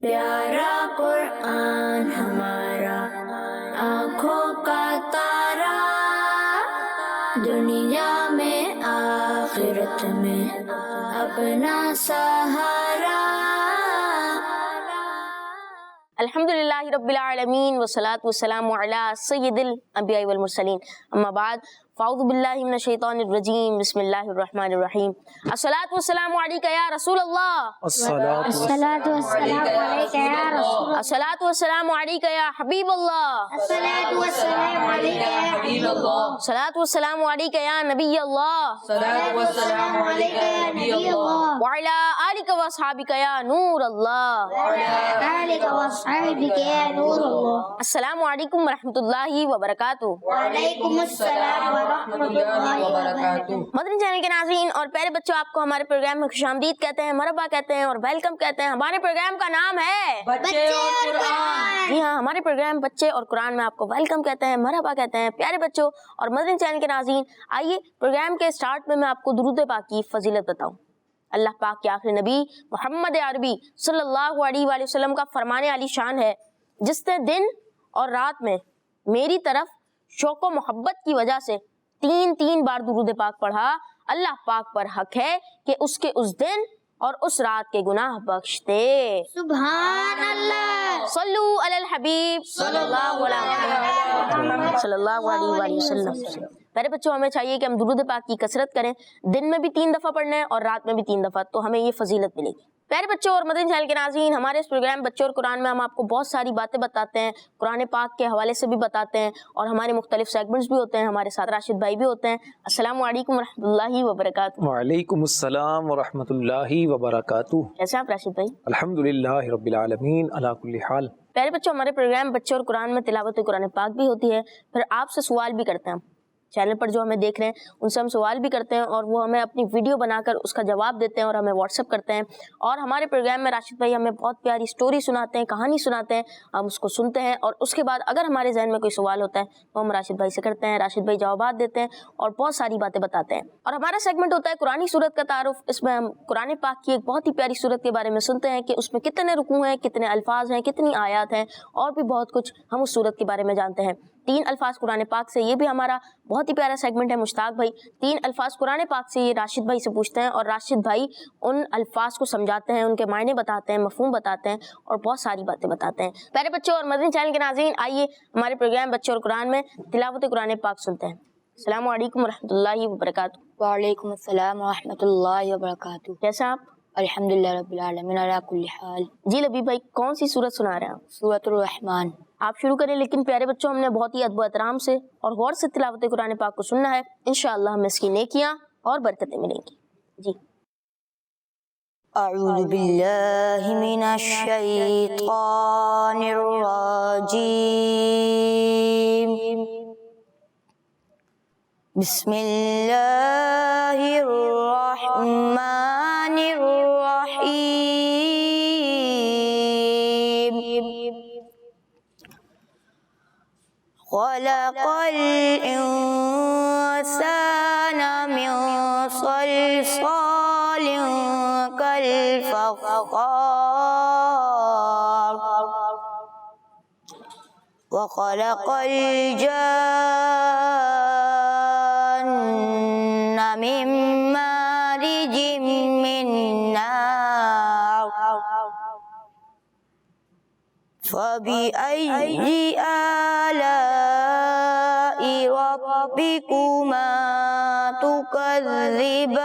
پیارا قرآن ہمارا آنکھوں کا تارا، دنیا میں آخرت میں اپنا سہارا۔ الحمدللہ رب العالمین والصلاة والسلام علی سید الانبیاء والمرسلین، اما بعد فاعوذ باللہ من الشیطان الرجیم، بسم اللہ الرحمن الرحیم۔ الصلاۃ والسلام علیک یا رسول اللہ، الصلاۃ والسلام علیک یا رسول اللہ، الصلاۃ والسلام علیک یا حبیب اللہ، الصلاۃ والسلام علیک یا حبیب اللہ، الصلاۃ والسلام علیک یا نبی اللہ، الصلاۃ والسلام علیک یا نبی اللہ، وعلی آلک واصحابک یا نور اللہ، وعلی آلک واصحابک یا نور اللہ۔ السلام علیکم ورحمۃ اللہ وبرکاتہ۔ وعلیکم السلام ورحمۃ اللہ وبرکاتہ۔ مدنی چینل کے ناظرین اور پیارے بچوں، آپ کو ہمارے پروگرام میں خوش آمدید کہتے ہیں، مرحبا کہتے ہیں اور ویلکم کہتے ہیں۔ ہمارے پروگرام کا نام ہے بچے اور قرآن۔ جی ہاں، ہمارے پروگرام بچے اور قرآن میں آپ کو ویلکم کہتے ہیں، مرحبا کہتے ہیں۔ پیارے بچوں اور مدنی چینل کے ناظرین، آئیے پروگرام کے سٹارٹ میں آپ کو درود پاک کی فضیلت بتاؤں۔ اللہ پاک کے آخری نبی محمد عربی صلی اللہ علیہ وآلہ وسلم کا فرمان علی شان ہے، جس نے دن اور رات میں میری طرف شوق و محبت کی وجہ سے تین بار درود پاک پڑھا، اللہ پاک پر حق ہے کہ اس کے اس دن اور اس رات کے گناہ بخش دے۔ سبحان اللہ۔ صلو علی الحبیب صلی اللہ علیہ وآلہ وسلم۔ میرے بچوں، ہمیں چاہیے کہ ہم درود پاک کی کثرت کریں، دن میں بھی 3 دفعہ پڑھنا ہے اور رات میں بھی 3 دفعہ، تو ہمیں یہ فضیلت ملے گی۔ پیارے بچوں اور مدنی چینل کے ناظرین، ہمارے اس پروگرام بچوں اور قرآن میں ہم آپ کو بہت ساری باتیں بتاتے ہیں، قرآن پاک کے حوالے سے بھی بتاتے ہیں، اور ہمارے مختلف سیگمنٹس بھی ہوتے ہیں۔ ہمارے ساتھ راشد بھائی بھی ہوتے ہیں۔ السلام علیکم ورحمۃ اللہ وبرکاتہ۔ وعلیکم السلام ورحمۃ اللہ وبرکاتہ۔ کیسے آپ راشد بھائی؟ الحمدللہ رب العالمین علی کل حال۔ پیارے بچوں، ہمارے پروگرام بچوں اور قرآن میں تلاوت قرآن پاک بھی ہوتی ہے، پھر آپ سے سوال بھی کرتے ہیں۔ چینل پر جو ہمیں دیکھ رہے ہیں ان سے ہم سوال بھی کرتے ہیں، اور وہ ہمیں اپنی ویڈیو بنا کر اس کا جواب دیتے ہیں اور ہمیں واٹس ایپ کرتے ہیں۔ اور ہمارے پروگرام میں راشد بھائی ہمیں بہت پیاری سٹوری سناتے ہیں، کہانی سناتے ہیں، ہم اس کو سنتے ہیں، اور اس کے بعد اگر ہمارے ذہن میں کوئی سوال ہوتا ہے تو ہم راشد بھائی سے کرتے ہیں، راشد بھائی جوابات دیتے ہیں اور بہت ساری باتیں بتاتے ہیں۔ اور ہمارا سیگمنٹ ہوتا ہے قرآنی سورت کا تعارف۔ اس میں ہم قرآن پاک کی ایک بہت ہی پیاری سورت کے بارے میں سنتے ہیں کہ اس میں کتنے رکوع ہیں، کتنے الفاظ ہیں، کتنی آیات ہیں، اور بھی بہت کچھ ہم اس سورت کے بارے میں جانتے ہیں۔ 3 الفاظ قرآن پاک سے، یہ بھی ہمارا بہت ہی پیارا سیگمنٹ ہے۔ مشتاق بھائی 3 الفاظ قرآن پاک سے یہ راشد بھائی سے پوچھتے ہیں، اور راشد بھائی ان الفاظ کو سمجھاتے ہیں، ان کے معنی بتاتے ہیں، مفہوم بتاتے ہیں، اور بہت ساری باتیں بتاتے ہیں۔ پیارے بچوں اور مدنی چینل کے ناظرین، آئیے ہمارے پروگرام بچے اور قرآن میں تلاوت قرآن پاک سنتے ہیں۔ السلام علیکم ورحمۃ اللہ وبرکاتہ۔ وعلیکم السلام ورحمۃ اللہ وبرکاتہ۔ کیسے آپ؟ الحمدللہ رب العالمین علی کل حال۔ جی لبیب بھائی، کون سی سورت سنا رہے ہیں آپ؟ سورۃ الرحمن۔ آپ شروع کریں، لیکن پیارے بچوں ہم نے بہت ہی ادب و احترام سے اور غور سے تلاوت قرآن پاک کو سننا ہے، انشاءاللہ ہمیں اس کی نیکیاں اور برکتیں ملیں گی۔ جی۔ اعوذ باللہ من الشیطان الرجیم، بسم اللہ الرحمن الرحیم۔ خلق الانسان من صلصال كالفخار، وخلق الجن من مارج من نار، فبأي آلاء ربكما تكذبان،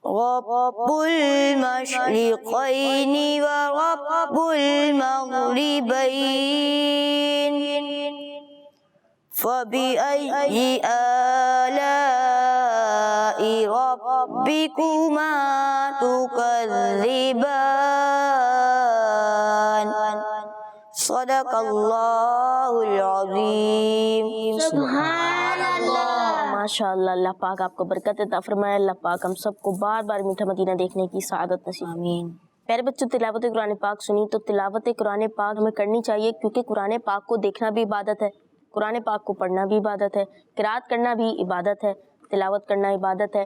رب المشرقين ورب المغربين، فبأي آلاء ربكما تكذبان، صدق اللہ العظیم۔ سبحان اللہ۔ ماشاء اللہ، اللہ پاک آپ کو برکت عطا فرمائے، اللہ پاک ہم سب کو بار بار میٹھا مدینہ دیکھنے کی سعادت نصیب۔ آمین۔ پیارے بچوں، تلاوت قرآن پاک سنی تو تلاوت قرآن پاک ہمیں کرنی چاہیے، کیونکہ قرآن پاک کو دیکھنا بھی عبادت ہے، قرآن پاک کو پڑھنا بھی عبادت ہے، قرات کرنا بھی عبادت ہے، تلاوت کرنا عبادت ہے۔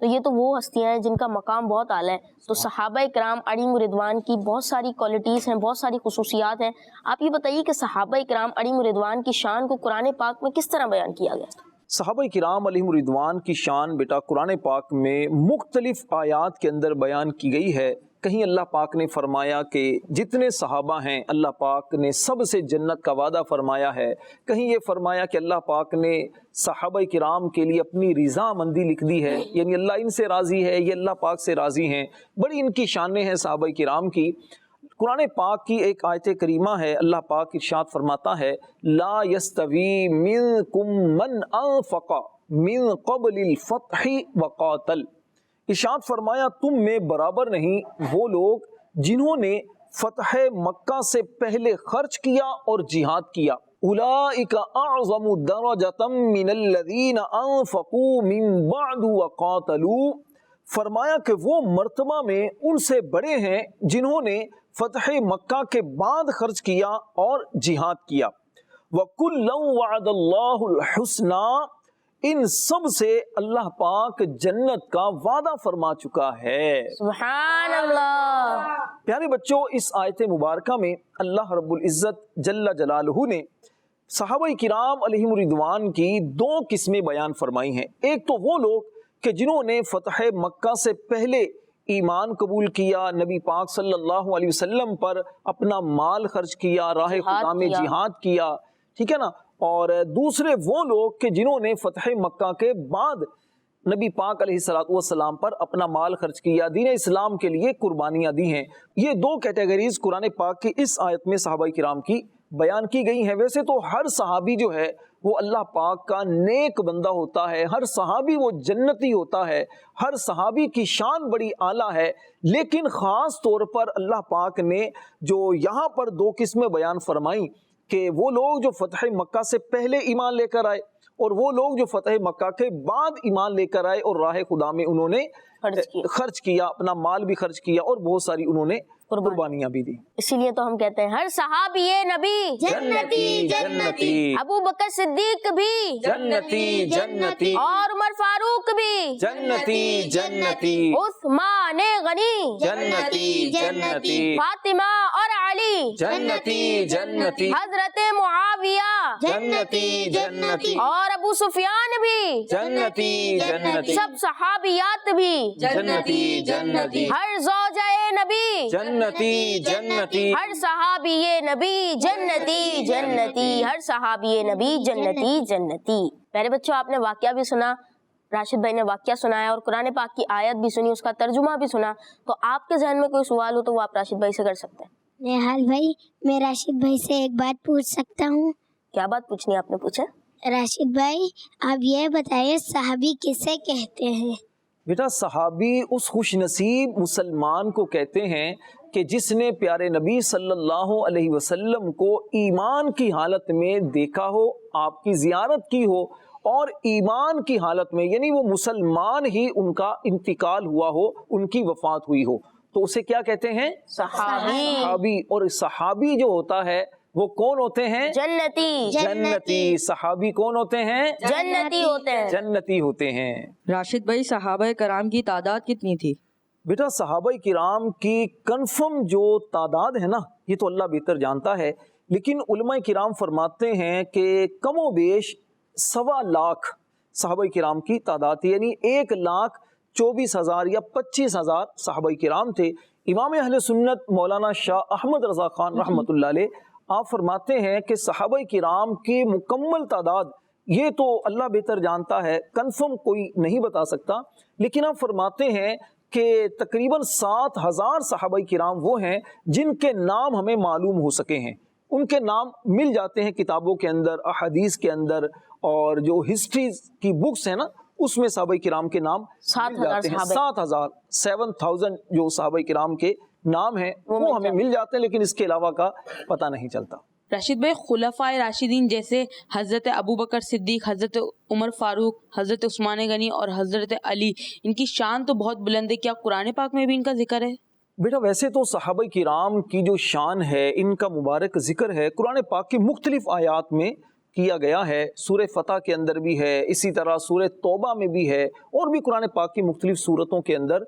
تو یہ تو وہ ہستیاں ہیں جن کا مقام بہت اعلیٰ ہے. تو صحابہ کرام علیہم رضوان کی بہت ساری کوالٹیز ہیں, بہت ساری خصوصیات ہیں. آپ یہ بتائیے کہ صحابہ کرام علیہم رضوان کی شان کو قرآن پاک میں کس طرح بیان کیا گیا؟ صحابہ کرام علیہم رضوان کی شان بیٹا قرآن پاک میں مختلف آیات کے اندر بیان کی گئی ہے. کہیں اللہ پاک نے فرمایا کہ جتنے صحابہ ہیں اللہ پاک نے سب سے جنت کا وعدہ فرمایا ہے. کہیں یہ فرمایا کہ اللہ پاک نے صحابہ کرام کے لیے اپنی رضا مندی لکھ دی ہے, یعنی اللہ ان سے راضی ہے, یہ اللہ پاک سے راضی ہیں. بڑی ان کی شانیں ہیں صحابہ کرام کی. قرآن پاک کی ایک آیت کریمہ ہے, اللہ پاک ارشاد فرماتا ہے لا یستوی منکم من انفق من قبل الفتح وقاتل. ارشاد فرمایا تم میں برابر نہیں وہ لوگ جنہوں نے فتح مکہ سے پہلے خرچ کیا اور جہاد کیا. اولئک اعظم درجۃ من الذین انفقوا من بعد وقاتلوا. فرمایا کہ وہ مرتبہ میں ان سے بڑے ہیں جنہوں نے فتح مکہ کے بعد خرچ کیا اور جہاد کیا. وَكُلًّا وَعَدَ اللَّهُ الْحُسْنَى. ان سب سے اللہ پاک جنت کا وعدہ فرما چکا ہے. سبحان اللہ. پیارے بچوں, اس آیت مبارکہ میں اللہ رب العزت جل جلالہ نے صحابہ کرام علیہم رضوان کی دو قسمیں بیان فرمائی ہیں. ایک تو وہ لوگ کہ جنہوں نے فتح مکہ سے پہلے ایمان قبول کیا, نبی پاک صلی اللہ علیہ وسلم پر اپنا مال خرچ کیا, راہ خدا میں جہاد کیا, ٹھیک ہے نا. اور دوسرے وہ لوگ کہ جنہوں نے فتح مکہ کے بعد نبی پاک علیہ الصلوۃ والسلام پر اپنا مال خرچ کیا, دین اسلام کے لیے قربانیاں دی ہیں. یہ دو کیٹیگریز قرآن پاک کی اس آیت میں صحابہ کرام کی بیان کی گئی ہیں. ویسے تو ہر صحابی جو ہے وہ اللہ پاک کا نیک بندہ ہوتا ہے, ہر صحابی وہ جنتی ہوتا ہے, ہر صحابی کی شان بڑی اعلیٰ ہے. لیکن خاص طور پر اللہ پاک نے جو یہاں پر دو قسمیں بیان فرمائیں کہ وہ لوگ جو فتح مکہ سے پہلے ایمان لے کر آئے اور وہ لوگ جو فتح مکہ کے بعد ایمان لے کر آئے اور راہ خدا میں انہوں نے خرچ کیا, اپنا مال بھی خرچ کیا اور بہت ساری انہوں نے قربانیاں بھی دی. اسی لیے تو ہم کہتے ہیں ہر صحابی نبی جنتی جنتی, ابو بکر صدیق بھی جنتی جنتی, اور عمر فاروق بھی جنتی جنتی, عثمان غنی جنتی جنتی, فاطمہ اور علی جنتی جنتی, حضرت معاویہ جنتی جنتی, اور ابو سفیان بھی جنتی جنتی, سب صحابیات بھی جنتی جنتی, ہر زوجہ نبی جنتی جنتی, ہر صحابی نبی جنتی جنتی, ہر صحابی نبی جنتی جنتی. میرے بچوں, آپ نے واقعہ بھی سنا, راشد بھائی نے واقعہ سنایا اور قرآن پاک کی آیت بھی سنی, اس کا ترجمہ بھی سنا. تو آپ کے ذہن میں کوئی سوال ہو تو وہ آپ راشد بھائی سے کر سکتے ہیں. نہال بھائی, میں راشد بھائی سے ایک بات پوچھ سکتا ہوں؟ کیا بات پوچھنی آپ نے پوچھا؟ راشد بھائی آپ یہ بتائیے صحابی کسے کہتے ہیں؟ بیٹا صحابی اس خوش نصیب مسلمان کو کہتے ہیں کہ جس نے پیارے نبی صلی اللہ علیہ وسلم کو ایمان کی حالت میں دیکھا ہو, آپ کی زیارت کی ہو, اور ایمان کی حالت میں یعنی وہ مسلمان ہی ان کا انتقال ہوا ہو, ان کی وفات ہوئی ہو, تو اسے کیا کہتے ہیں؟ صحابی. اور صحابی جو ہوتا ہے وہ کون ہوتے ہیں؟ جنتی. جنتی. صحابی کون ہوتے ہیں؟ جنتی ہوتے ہیں. جنتی ہوتے ہیں. راشد بھائی صحابہ کرام کی تعداد کتنی تھی؟ بیٹا صحابہ کرام کی کنفرم جو تعداد ہے نا یہ تو اللہ بہتر جانتا ہے, لیکن علماء کرام فرماتے ہیں کہ کم و بیش 1.25 لاکھ صحابہ کرام کی تعداد تھی, یعنی 1,24,000 یا 25,000 صحابہ کرام تھے. امام اہل سنت مولانا شاہ احمد رضا خان رحمۃ اللہ علیہ آپ فرماتے ہیں کہ صحابہ کرام کی مکمل تعداد یہ تو اللہ بہتر جانتا ہے, کنفرم کوئی نہیں بتا سکتا, لیکن آپ فرماتے ہیں کہ تقریباً 7,000 صحابہ کرام وہ ہیں جن کے نام ہمیں معلوم ہو سکے ہیں. ان کے نام مل جاتے ہیں کتابوں کے اندر, احادیث کے اندر, اور جو ہسٹریز کی بکس ہیں نا اس میں صحابہ کرام کے نام مل جاتے ہیں. 7,000 جو صحابہ کرام کے نام ہیں وہ ہمیں مل جاتے ہیں, لیکن اس کے علاوہ کا پتہ نہیں چلتا. راشد بھائی خلفائے راشدین جیسے حضرت ابو بکر صدیق, حضرت عمر فاروق, حضرت عثمان غنی اور حضرت علی, ان کی شان تو بہت بلند ہے, کیا قرآن پاک میں بھی ان کا ذکر ہے؟ بیٹا ویسے تو صحابہ کرام کی جو شان ہے, ان کا مبارک ذکر ہے قرآن پاک کی مختلف آیات میں کیا گیا ہے، سورہ فتح کے اندر بھی ہے، اسی طرح سورہ توبہ میں بھی ہے، اور بھی قرآن پاک کی مختلف صورتوں کے اندر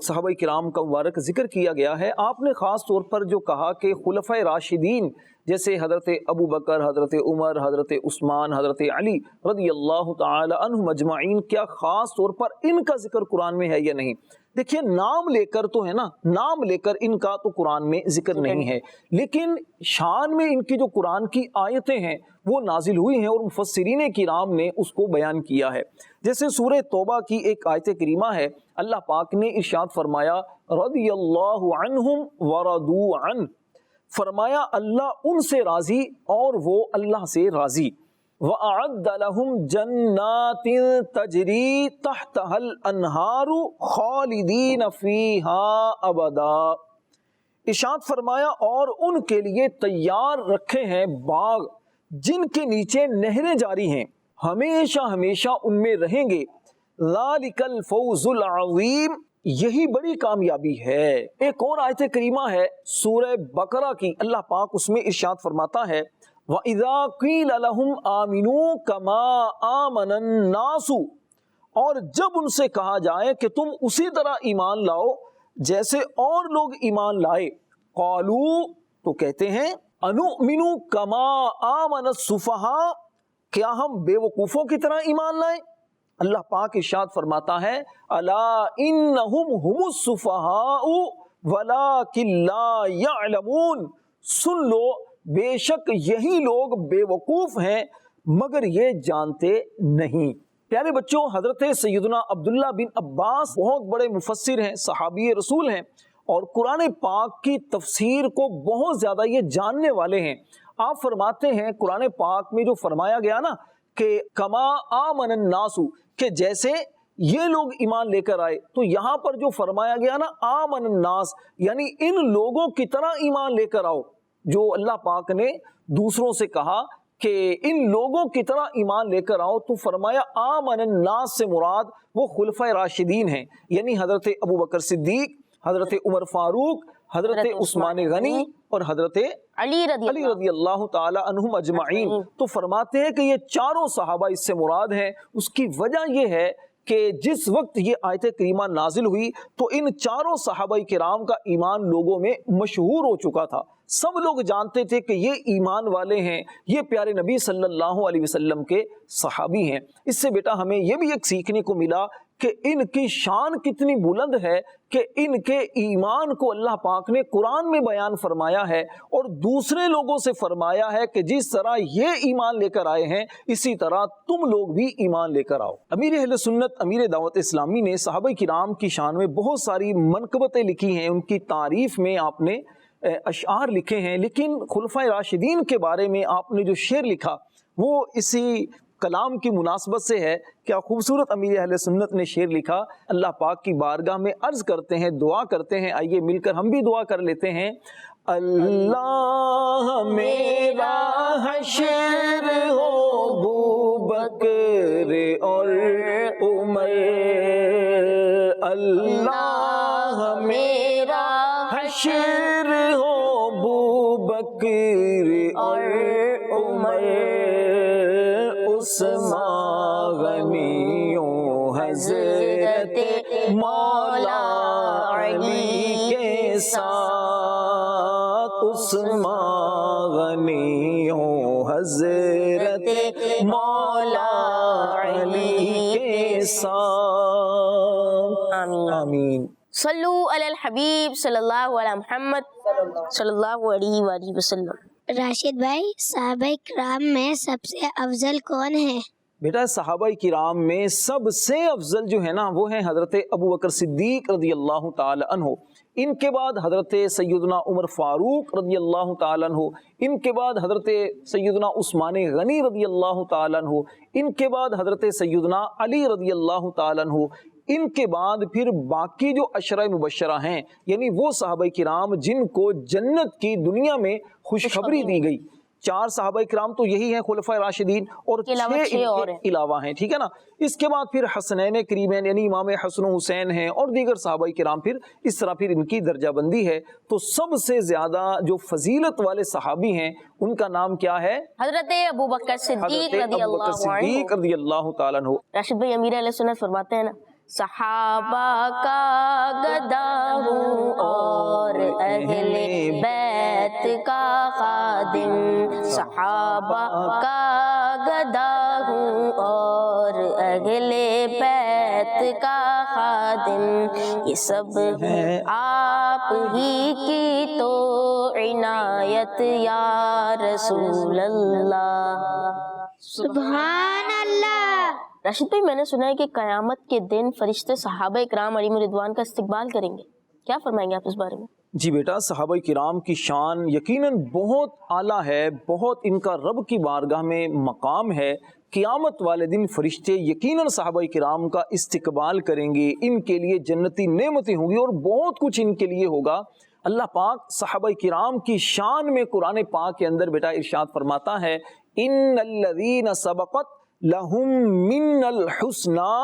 صحابہ کرام کا مبارک ذکر کیا گیا ہے۔ آپ نے خاص طور پر جو کہا کہ خلفائے راشدین جیسے حضرت ابو بکر، حضرت عمر، حضرت عثمان، حضرت علی رضی اللہ تعالی عنہم اجمعین، کیا خاص طور پر ان کا ذکر قرآن میں ہے یا نہیں؟ دیکھیے نام لے کر تو ہے نا، نام لے کر ان کا تو قرآن میں ذکر نہیں ہے، لیکن شان میں ان کی جو قرآن کی آیتیں ہیں وہ نازل ہوئی ہیں اور مفسرین کرام نے اس کو بیان کیا ہے۔ جیسے سورہ توبہ کی ایک آیت کریمہ ہے، اللہ پاک نے ارشاد فرمایا رضی اللہ عنہم ورضوا عنہ، فرمایا اللہ ان سے راضی اور وہ اللہ سے راضی۔ وَأَعَدَّ لَهُمْ جَنَّاتٍ تَجْرِي تَحْتَهَا الْأَنْهَارُ خَالِدِينَ فِيهَا أَبَدًا، ارشاد فرمایا اور ان کے لیے تیار رکھے ہیں باغ جن کے نیچے نہریں جاری ہیں، ہمیشہ ہمیشہ ان میں رہیں گے۔ ذَلِكَ الْفَوْزُ الْعَظِيمُ، یہی بڑی کامیابی ہے۔ ایک اور آیت کریمہ ہے سورہ بقرہ کی، اللہ پاک اس میں ارشاد فرماتا ہے وَإِذَا قِيلَ لَهُمْ آمِنُوا كَمَا آمَنَ النَّاسُ، اور جب ان سے کہا جائے کہ تم اسی طرح ایمان لاؤ جیسے اور لوگ ایمان لائے، قالوا، تو کہتے ہیں انؤمن کما آمن السفہاء، کیا ہم بے وقوفوں کی طرح ایمان لائیں؟ اللہ پاک ارشاد فرماتا ہے الا انہم هم السفہاء ولکن لا یعلمون، سن لو بے شک یہی لوگ بے وقوف ہیں مگر یہ جانتے نہیں۔ پیارے بچوں، حضرت سیدنا عبداللہ بن عباس بہت بڑے مفسر ہیں، صحابی رسول ہیں، اور قرآن پاک کی تفسیر کو بہت زیادہ یہ جاننے والے ہیں۔ آپ فرماتے ہیں قرآن پاک میں جو فرمایا گیا نا کہ کما آمن الناس، کہ جیسے یہ لوگ ایمان لے کر آئے، تو یہاں پر جو فرمایا گیا نا آمن الناس، یعنی ان لوگوں کی طرح ایمان لے کر آؤ، جو اللہ پاک نے دوسروں سے کہا کہ ان لوگوں کی طرح ایمان لے کر آؤ، تو فرمایا آمن الناس سے مراد وہ خلفائے راشدین ہیں، یعنی حضرت ابو بکر صدیق، حضرت عمر فاروق، حضرت عثمان غنی اور حضرت علی رضی اللہ تعالی عنہم اجمعین۔ تو فرماتے ہیں کہ یہ چاروں صحابہ اس سے مراد ہیں۔ اس کی وجہ یہ ہے کہ جس وقت یہ آیت کریمہ نازل ہوئی تو ان چاروں صحابہ کرام کا ایمان لوگوں میں مشہور ہو چکا تھا، سب لوگ جانتے تھے کہ یہ ایمان والے ہیں، یہ پیارے نبی صلی اللہ علیہ وسلم کے صحابی ہیں۔ اس سے بیٹا ہمیں یہ بھی ایک سیکھنے کو ملا کہ ان کی شان کتنی بلند ہے کہ ان کے ایمان کو اللہ پاک نے قرآن میں بیان فرمایا ہے اور دوسرے لوگوں سے فرمایا ہے کہ جس طرح یہ ایمان لے کر آئے ہیں اسی طرح تم لوگ بھی ایمان لے کر آؤ۔ امیر اہل سنت، امیر دعوت اسلامی نے صحابہ کرام کی شان میں بہت ساری منقبتیں لکھی ہیں، ان کی تعریف میں آپ نے اشعار لکھے ہیں، لیکن خلفائے راشدین کے بارے میں آپ نے جو شعر لکھا وہ اسی کلام کی مناسبت سے ہے۔ کیا خوبصورت امیر اہل سنت نے شعر لکھا، اللہ پاک کی بارگاہ میں عرض کرتے ہیں، دعا کرتے ہیں، آئیے مل کر ہم بھی دعا کر لیتے ہیں۔ اللہ میرا حشر ہو ابو بکر اور عمر، اللہ میرا حشر ہو ابو بکر اور عمر، عثمان غنیوں حضرت مولا علی کے ساتھ، عثمان غنیوں حضرت مولا علی کے ساتھ، آمین۔ صلو علی الحبیب صلی اللہ علیہ محمد صلی اللہ علیہ وآلہ وسلم۔ راشد بھائی، صحابہ کرام میں سب سے افضل کون ہے؟ بیٹا صحابہ کرام میں سب سے افضل جو ہے نا وہ ہیں حضرت ابو بکر صدیق رضی اللہ تعالی عنہ، ان کے بعد حضرت سیدنا عمر فاروق رضی اللہ تعالی عنہ، ان کے بعد حضرت سیدنا عثمان غنی رضی اللہ تعالی عنہ، ان کے بعد حضرت سیدنا علی رضی اللہ تعالی عنہ، ان کے بعد پھر باقی جو عشرہ مبشرہ ہیں، یعنی وہ صحابہ کرام جن کو جنت کی دنیا میں خوشخبری دی گئی، 4 صحابہ کرام تو یہی ہیں خلفائے راشدین اور کے علاوہ 6 6 اور ہیں۔ علاوہ ہیں، ٹھیک ہے نا۔ اس کے بعد پھر حسنین کریمین یعنی امام حسن و حسین ہیں اور دیگر صحابہ کرام، پھر اس طرح پھر ان کی درجہ بندی ہے۔ تو سب سے زیادہ جو فضیلت والے صحابی ہیں ان کا نام کیا ہے؟ حضرت ابو بکر صدیق حضرت رضی ابوبکر اللہ صدیق عنہ۔ رضی اللہ تعالیٰ عنہ۔ راشد بھائی امیر علیہ سنت فرماتے ہیں نا، صحابہ کا گدا ہوں اور اہل بیت کا خادم، صحابہ کا گدا ہوں اور اہل بیت کا خادم، یہ سب ہے آپ ہی کی تو عنایت یا رسول اللہ۔ سبحان اللہ۔ راشد بھائی میں نے سنا ہے کہ قیامت کے دن فرشتے صحابہ کرام علیہم رضوان کا استقبال کریں گے، کیا فرمائیں گے آپ اس بارے میں؟ جی بیٹا، صحابہ کرام کی شان یقیناً بہت اعلیٰ ہے، بہت ان کا رب کی بارگاہ میں مقام ہے۔ قیامت والے دن فرشتے یقیناً صحابہ کرام کا استقبال کریں گے، ان کے لیے جنتی نعمتیں ہوں گی اور بہت کچھ ان کے لیے ہوگا۔ اللہ پاک صحابہ کرام کی شان میں قرآن پاک کے اندر بیٹا ارشاد فرماتا ہے، ان الذین سبقت لہم من الحسنى،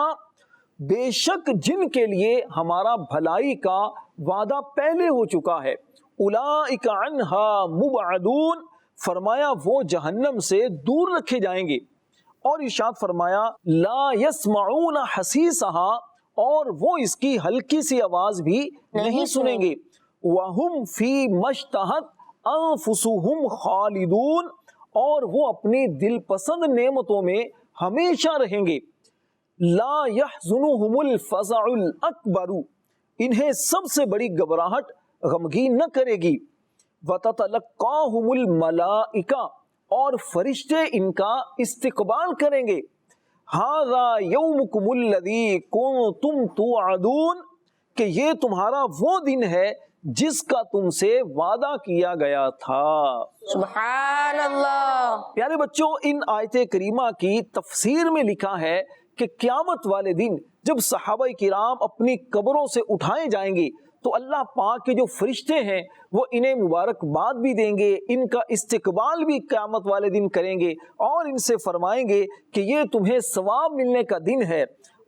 بے شک جن کے لیے ہمارا بھلائی کا وعدہ پہلے ہو چکا ہے، اولئک عنہا مبعدون، فرمایا وہ جہنم سے دور رکھے جائیں گے۔ اور ارشاد فرمایا لا یسمعون حسیسہا، اور وہ اس کی ہلکی سی آواز بھی نہیں سنیں گے، وہم فی مشتہت انفسہم خالدون، اور وہ اپنی دل پسند نعمتوں میں ہمیشہ رہیں گے۔ لا يحزنهم الفزع الاکبر، انہیں سب سے بڑی گھبراہٹ غمگین نہ کرے گی۔ وتتلقاهم الملائکہ، اور فرشتے ان کا استقبال کریں گے۔ ھذا یومکم الذی کنتم توعدون، کہ یہ تمہارا وہ دن ہے جس کا تم سے وعدہ کیا گیا تھا۔ سبحان اللہ۔ پیارے بچوں، ان آیت کریمہ کی تفسیر میں لکھا ہے کہ قیامت والے دن جب صحابہ کرام اپنی قبروں سے اٹھائے جائیں گے تو اللہ پاک کے جو فرشتے ہیں وہ انہیں مبارکباد بھی دیں گے، ان کا استقبال بھی قیامت والے دن کریں گے اور ان سے فرمائیں گے کہ یہ تمہیں ثواب ملنے کا دن ہے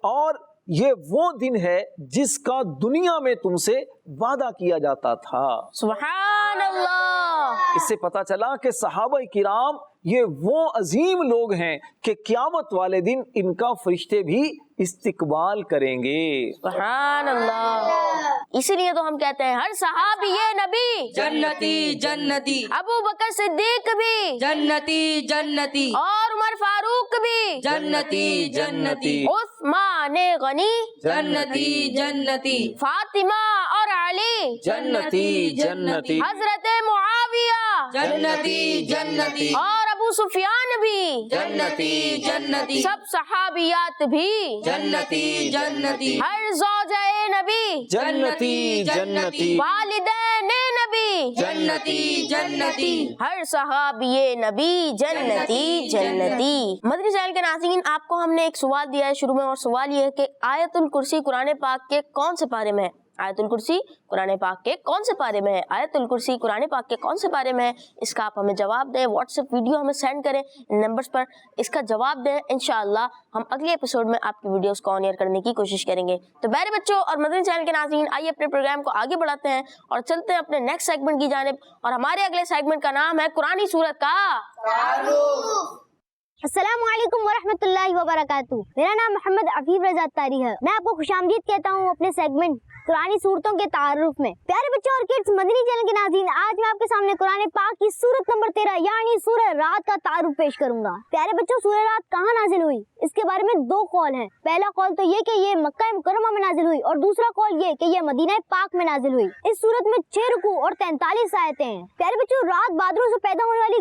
اور یہ وہ دن ہے جس کا دنیا میں تم سے وعدہ کیا جاتا تھا۔ سبحان اللہ۔ اس سے پتہ چلا کہ صحابہ کرام یہ وہ عظیم لوگ ہیں کہ قیامت والے دن ان کا فرشتے بھی استقبال کریں گے۔ سبحان اللہ۔ اسی لیے تو ہم کہتے ہیں ہر صحابی نبی جنتی جنتی، ابو بکر صدیق بھی جنتی جنتی، اور عمر فاروق بھی جنتی جنتی، عثمان غنی جنتی جنتی، فاطمہ اور علی جنتی جنتی، حضرت معاویہ جنتی جنتی، اور ابو سفیان بھی جنتی جنتی، سب صحابیات بھی جنتی جنتی، ہر زوجہ نبی جنتی جنتی، والدین نبی جنتی جنتی، ہر صحابی نبی جنتی جنتی۔ مدنی چینل کے ناظرین، آپ کو ہم نے ایک سوال دیا ہے شروع میں، اور سوال یہ ہے کہ آیت الکرسی قرآن پاک کے کون سے پارے میں ہے؟ آیت الکرسی قرآن پاک کے کون سے پارے میں ہے؟ آیت الکرسی قرآن پاک کے کون سے پارے میں ہے؟ اس کا آپ ہمیں جواب دیں، واٹس ایپ ویڈیو ہمیں سینڈ کریں ان نمبرز پر، اس کا جواب دیں، انشاءاللہ ہم اگلے ایپیسوڈ میں آپ کی ویڈیوز کو آن ایئر کرنے کی کوشش کریں گے۔ تو پیارے بچوں اور مدنی چینل کے ناظرین، آئیے اپنے پروگرام کو آگے بڑھاتے ہیں اور چلتے ہیں اپنے نیکسٹ سیگمنٹ کی جانب، اور ہمارے اگلے سیگمنٹ کا نام ہے قرآنی سورت کا السلام علیکم ورحمۃ اللہ وبرکاتہ۔ میرا نام محمد عفیف رضا اتاری ہے۔ میں آپ کو خوش آمدید کہتا ہوں اپنے سیگمنٹ قرآنی صورتوں کے تعارف میں۔ پیارے بچوں اور کڈس، مدنی چینل کے ناظرین، آج میں آپ کے سامنے قرآن پاک کی سورت نمبر 13 یعنی سورہ رات کا تعارف پیش کروں گا۔ پیارے بچوں، سورہ رات کہاں نازل ہوئی؟ اس کے بارے میں دو قول ہیں۔ پہلا قول تو یہ کہ یہ مکہ مکرمہ میں نازل ہوئی، اور دوسرا قول یہ کہ یہ مدینہ پاک میں نازل ہوئی۔ اس سورت میں 6 رکوع اور 43 آیتیں ہیں۔ پیارے بچوں، رات بادلوں سے پیدا ہونے والی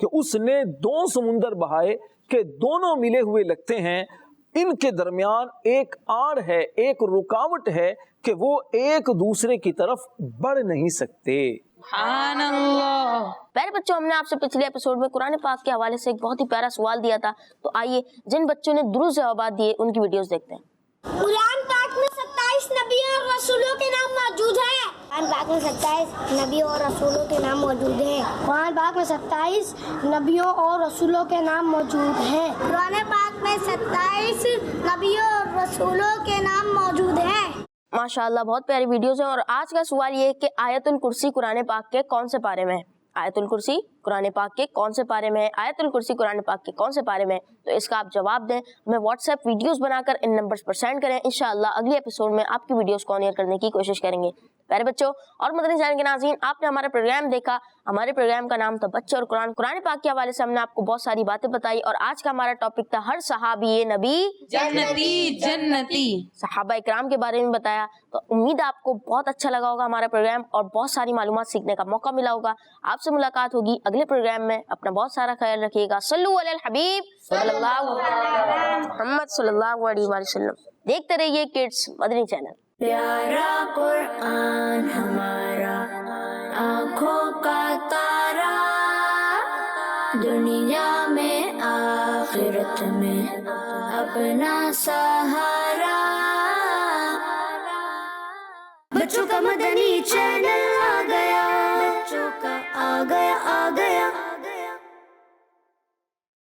کہ اس نے 2 سمندر بہائے کہ دونوں ملے ہوئے لگتے ہیں، ان کے درمیان ایک آڑ ہے، ایک رکاوٹ ہے کہ وہ ایک دوسرے کی طرف بڑھ نہیں سکتے۔ سبحان اللہ۔ پیارے بچوں، ہم نے آپ سے پچھلے ایپیسوڈ میں قرآن پاک کے حوالے سے ایک بہت ہی پیارا سوال دیا تھا، تو آئیے جن بچوں نے درست جوابات دیے ان کی ویڈیوز دیکھتے ہیں۔ قرآن پاک میں 27 نبیوں اور رسولوں کے نام موجود ہیں۔ قرآن پاک میں 27 نبیوں اور رسولوں کے نام موجود ہیں۔ قرآن پاک میں 27 نبیوں اور رسولوں کے نام موجود ہیں۔ قرآن پاک میں 27 نبیوں اور رسولوں کے نام موجود ہیں۔ ماشاءاللہ، بہت پیاری ویڈیوز ہیں۔ اور آج کا سوال یہ ہے کہ آیت الکرسی قرآن پاک کے کون سے پارے میں ہے؟ آیت الکرسی قرآن پاک کے کون سے پارے میں ہے؟ آیت الکرسی قرآن پاک کے کون سے پارے میں ہے؟ تو اس کا آپ جواب دیں، ہمیں واٹس ایپ ویڈیوز بنا کر ان نمبرز پر سینڈ کریں۔ انشاءاللہ اگلی ایپیسوڈ میں آپ کی ویڈیوز کو آن ایئر کرنے کی کوشش کریں گے۔ پیارے بچوں اور مدنی چینل کے ناظرین، آپ نے ہمارا پروگرام دیکھا۔ ہمارے پروگرام کا نام تھا بچے اور قرآن۔ قرآن پاک کے حوالے سے ہم نے آپ کو بہت ساری باتیں بتائی، اور آج کا ہمارا ٹاپک تھا ہر صحابی نبی جنتی جنتی۔ صحابہ اکرام کے بارے میں بتایا۔ تو امید آپ کو بہت اچھا لگا ہوگا ہمارا پروگرام، اور بہت ساری معلومات سیکھنے کا موقع ملا ہوگا۔ آپ سے ملاقات ہوگی اگلے پروگرام میں۔ اپنا بہت سارا خیال رکھیے گا۔ صلو علی الحبیب صلی اللہ محمد صلی اللہ علیہ وسلم۔ دیکھتے رہیے کڈس مدنی چینل۔ پیارا قرآن ہمارا آنکھوں کا تارا، دنیا میں آخرت میں اپنا سہارا۔ بچوں کا مدنی چینل